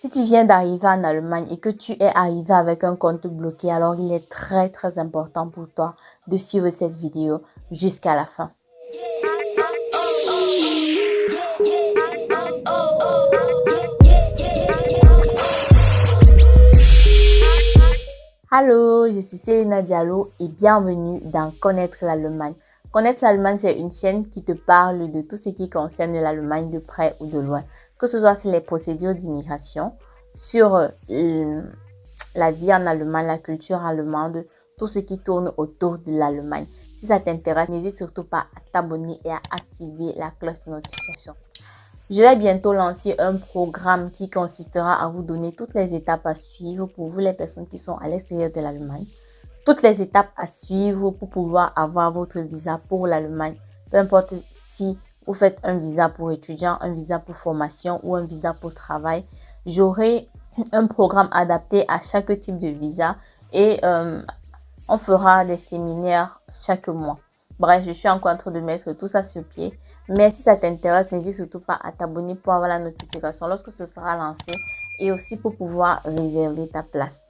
Si tu viens d'arriver en Allemagne et que tu es arrivé avec un compte bloqué, alors il est très très important pour toi de suivre cette vidéo jusqu'à la fin. Allô, je suis Selena Diallo et bienvenue dans Connaître l'Allemagne. Connaître l'Allemagne, c'est une chaîne qui te parle de tout ce qui concerne l'Allemagne de près ou de loin. Que ce soit sur les procédures d'immigration, sur la vie en Allemagne, la culture allemande, tout ce qui tourne autour de l'Allemagne. Si ça t'intéresse, n'hésite surtout pas à t'abonner et à activer la cloche de notification. Je vais bientôt lancer un programme qui consistera à vous donner toutes les étapes à suivre pour vous les personnes qui sont à l'extérieur de l'Allemagne. Toutes les étapes à suivre pour pouvoir avoir votre visa pour l'Allemagne. Peu importe si vous faites un visa pour étudiant, un visa pour formation ou un visa pour travail. J'aurai un programme adapté à chaque type de visa et on fera des séminaires chaque mois. Bref, je suis encore en train de mettre tout ça sur pied. Mais si ça t'intéresse, n'hésite surtout pas à t'abonner pour avoir la notification lorsque ce sera lancé et aussi pour pouvoir réserver ta place.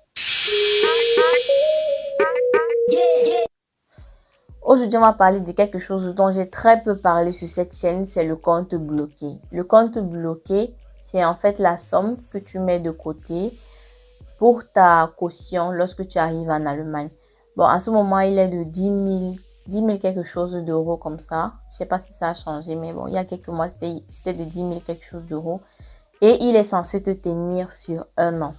Aujourd'hui, on va parler de quelque chose dont j'ai très peu parlé sur cette chaîne, c'est le compte bloqué. Le compte bloqué, c'est en fait la somme que tu mets de côté pour ta caution lorsque tu arrives en Allemagne. Bon, à ce moment, il est de 10 000 quelque chose d'euros comme ça. Je sais pas si ça a changé, mais bon, il y a quelques mois, c'était de 10 000 quelque chose d'euros. Et il est censé te tenir sur un an.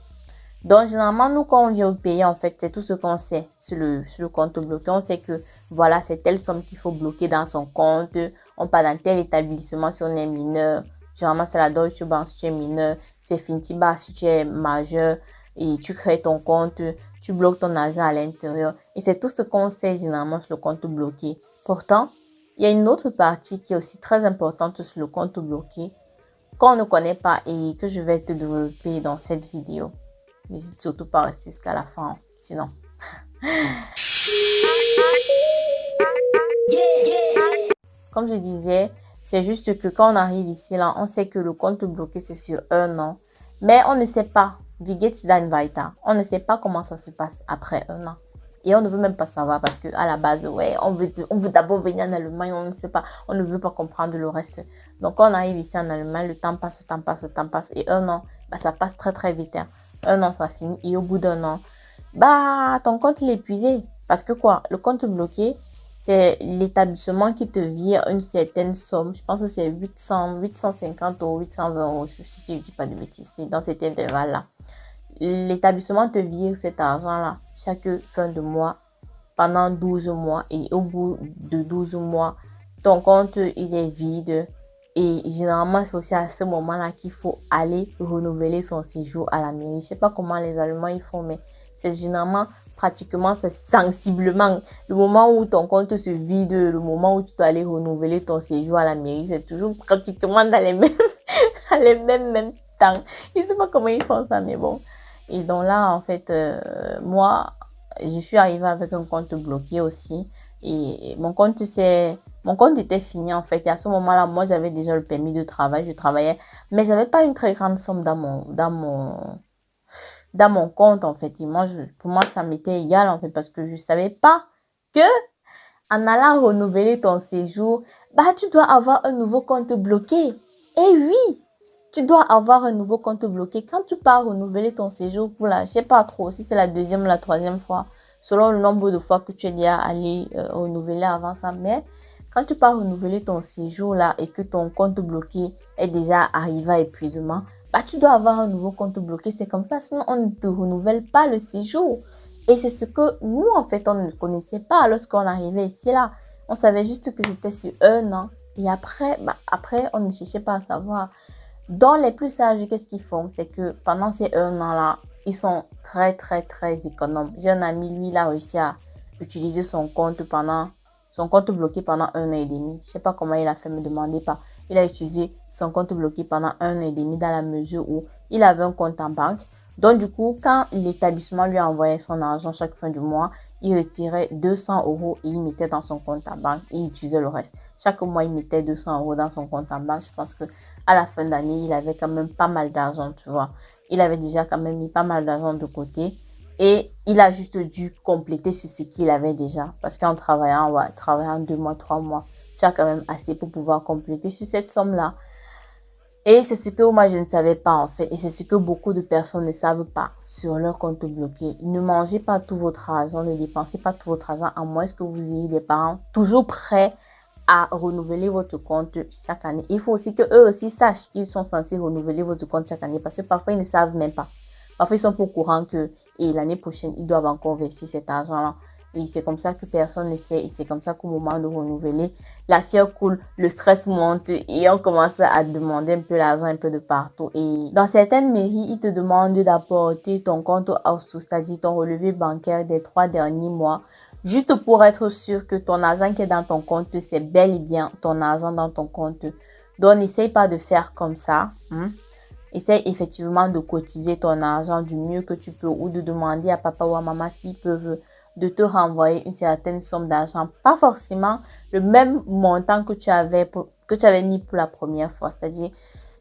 Donc, généralement, nous, quand on vient au pays, en fait, c'est tout ce qu'on sait sur le compte bloqué. On sait que, voilà, c'est telle somme qu'il faut bloquer dans son compte. On part dans tel établissement si on est mineur. Généralement, c'est la Deutsche Bank si tu es mineur. C'est Fintiba si tu es majeur. Et tu crées ton compte, tu bloques ton argent à l'intérieur. Et c'est tout ce qu'on sait généralement sur le compte bloqué. Pourtant, il y a une autre partie qui est aussi très importante sur le compte bloqué qu'on ne connaît pas et que je vais te développer dans cette vidéo. N'hésite surtout pas à rester jusqu'à la fin, sinon. Comme je disais, c'est juste que quand on arrive ici, là, on sait que le compte bloqué, c'est sur un an. Mais on ne sait pas. Wie geht's dann weiter? On ne sait pas comment ça se passe après un an. Et on ne veut même pas savoir parce que à la base, ouais, on veut d'abord venir en Allemagne, on ne sait pas, on ne veut pas comprendre le reste. Donc, quand on arrive ici en Allemagne, le temps passe, le temps passe, le temps passe. Et un an, bah, ça passe très, très vite. Hein. Un an, ça finit. Et au bout d'un an, bah, ton compte il est épuisé. Parce que quoi? Le compte bloqué, c'est l'établissement qui te vire une certaine somme. Je pense que c'est 850 euros, 820 euros. Si je ne dis pas de bêtises, c'est dans cet intervalle-là. L'établissement te vire cet argent-là chaque fin de mois pendant 12 mois. Et au bout de 12 mois, ton compte, il est vide. Et généralement, c'est aussi à ce moment-là qu'il faut aller renouveler son séjour à la mairie. Je ne sais pas comment les Allemands ils font, mais c'est généralement, pratiquement, c'est sensiblement le moment où ton compte se vide, le moment où tu dois aller renouveler ton séjour à la mairie. C'est toujours pratiquement dans les mêmes temps. Je ne sais pas comment ils font ça, mais bon. Et donc là, en fait, moi, je suis arrivée avec un compte bloqué aussi. Et mon compte était fini, en fait. Et à ce moment-là, moi, j'avais déjà le permis de travail. Je travaillais. Mais je n'avais pas une très grande somme dans mon compte, en fait. Et moi, pour moi, ça m'était égal, en fait. Parce que je ne savais pas que en allant renouveler ton séjour, bah, tu dois avoir un nouveau compte bloqué. Et oui! Tu dois avoir un nouveau compte bloqué. Quand tu pars renouveler ton séjour pour je sais pas trop, si c'est la deuxième ou la troisième fois, selon le nombre de fois que tu es déjà allé renouveler avant ça. Mais quand tu pars renouveler ton séjour là et que ton compte bloqué est déjà arrivé à épuisement, bah tu dois avoir un nouveau compte bloqué. C'est comme ça, sinon on ne te renouvelle pas le séjour. Et c'est ce que nous, en fait, on ne connaissait pas lorsqu'on arrivait ici là. On savait juste que c'était sur un an. Et après, on ne cherchait pas à savoir. Dans les plus sages, qu'est-ce qu'ils font? C'est que pendant ces un an-là, ils sont très, très, très économes. J'ai un ami, lui, il a réussi à utiliser son compte bloqué pendant un an et demi. Je ne sais pas comment il a fait, me demandez pas. Il a utilisé son compte bloqué pendant un an et demi dans la mesure où il avait un compte en banque. Donc, du coup, quand l'établissement lui envoyait son argent chaque fin du mois, il retirait 200 euros et il mettait dans son compte en banque et il utilisait le reste. Chaque mois, il mettait 200 euros dans son compte en banque. Je pense que à la fin d'année, il avait quand même pas mal d'argent, tu vois. il avait déjà quand même mis pas mal d'argent de côté. Et il a juste dû compléter sur ce qu'il avait déjà. Parce qu'en travaillant, ouais, travaillant 2 mois, 3 mois, tu as quand même assez pour pouvoir compléter sur cette somme-là. Et c'est ce que moi, je ne savais pas en fait. Et c'est ce que beaucoup de personnes ne savent pas sur leur compte bloqué. Ne mangez pas tout votre argent, ne dépensez pas tout votre argent, à moins que vous ayez des parents toujours prêts à renouveler votre compte chaque année. Il faut aussi que eux aussi sachent qu'ils sont censés renouveler votre compte chaque année, parce que parfois, ils ne savent même pas. Parfois, ils sont pas au courant que l'année prochaine, ils doivent encore verser cet argent-là. Et c'est comme ça que personne ne sait. Et c'est comme ça qu'au moment de renouveler, la sueur coule, le stress monte et on commence à demander un peu l'argent un peu de partout. Et dans certaines mairies, ils te demandent d'apporter ton compte Aoustou, c'est-à-dire ton relevé bancaire des 3 derniers mois, juste pour être sûr que ton argent qui est dans ton compte, c'est bel et bien ton argent dans ton compte. Donc, n'essaye pas de faire comme ça. Essaye effectivement de cotiser ton argent du mieux que tu peux ou de demander à papa ou à maman s'ils peuvent de te renvoyer une certaine somme d'argent. Pas forcément le même montant que tu avais mis pour la première fois. C'est-à-dire,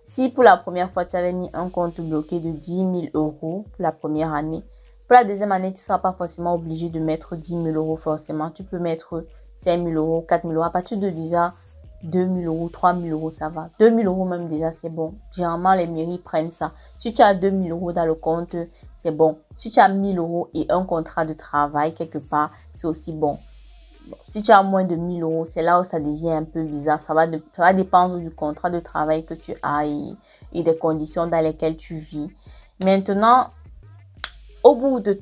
si pour la première fois, tu avais mis un compte bloqué de 10 000 euros pour la première année, pour la deuxième année, tu ne seras pas forcément obligé de mettre 10 000 euros forcément. Tu peux mettre 5 000 euros, 4 000 euros. À partir de déjà 2 000 euros, 3 000 euros, ça va. 2 000 euros même déjà, c'est bon. Généralement, les mairies prennent ça. Si tu as 2 000 euros dans le compte, c'est bon. Si tu as 1 000 euros et un contrat de travail quelque part, c'est aussi bon. Si tu as moins de 1 000 euros, c'est là où ça devient un peu bizarre. Ça va dépendre du contrat de travail que tu as et des conditions dans lesquelles tu vis. Maintenant, au bout des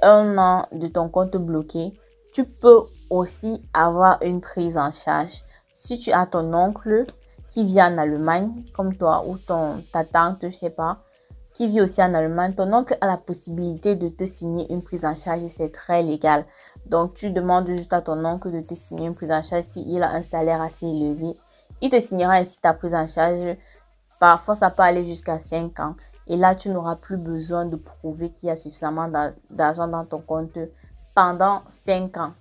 1 an de ton compte bloqué, tu peux aussi avoir une prise en charge. Si tu as ton oncle qui vit en Allemagne, comme toi, ou ta tante, je sais pas, qui vit aussi en Allemagne, ton oncle a la possibilité de te signer une prise en charge et c'est très légal. Donc, tu demandes juste à ton oncle de te signer une prise en charge s'il a un salaire assez élevé. Il te signera ainsi ta prise en charge. Parfois, ça peut aller jusqu'à 5 ans. Et là, tu n'auras plus besoin de prouver qu'il y a suffisamment d'argent dans ton compte pendant 5 ans.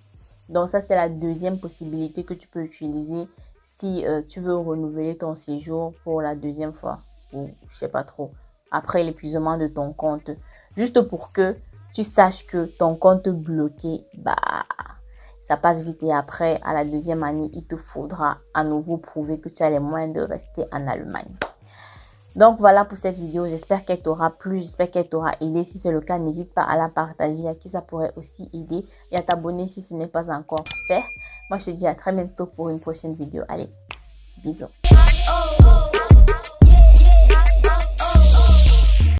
Donc, ça, c'est la deuxième possibilité que tu peux utiliser si tu veux renouveler ton séjour pour la deuxième fois. Ou je sais pas trop. Après l'épuisement de ton compte. Juste pour que tu saches que ton compte bloqué, ça passe vite. Et après, à la deuxième année, il te faudra à nouveau prouver que tu as les moyens de rester en Allemagne. Donc voilà pour cette vidéo, j'espère qu'elle t'aura plu, j'espère qu'elle t'aura aidé. Si c'est le cas, n'hésite pas à la partager à qui ça pourrait aussi aider et à t'abonner si ce n'est pas encore fait. Moi, je te dis à très bientôt pour une prochaine vidéo. Allez, bisous.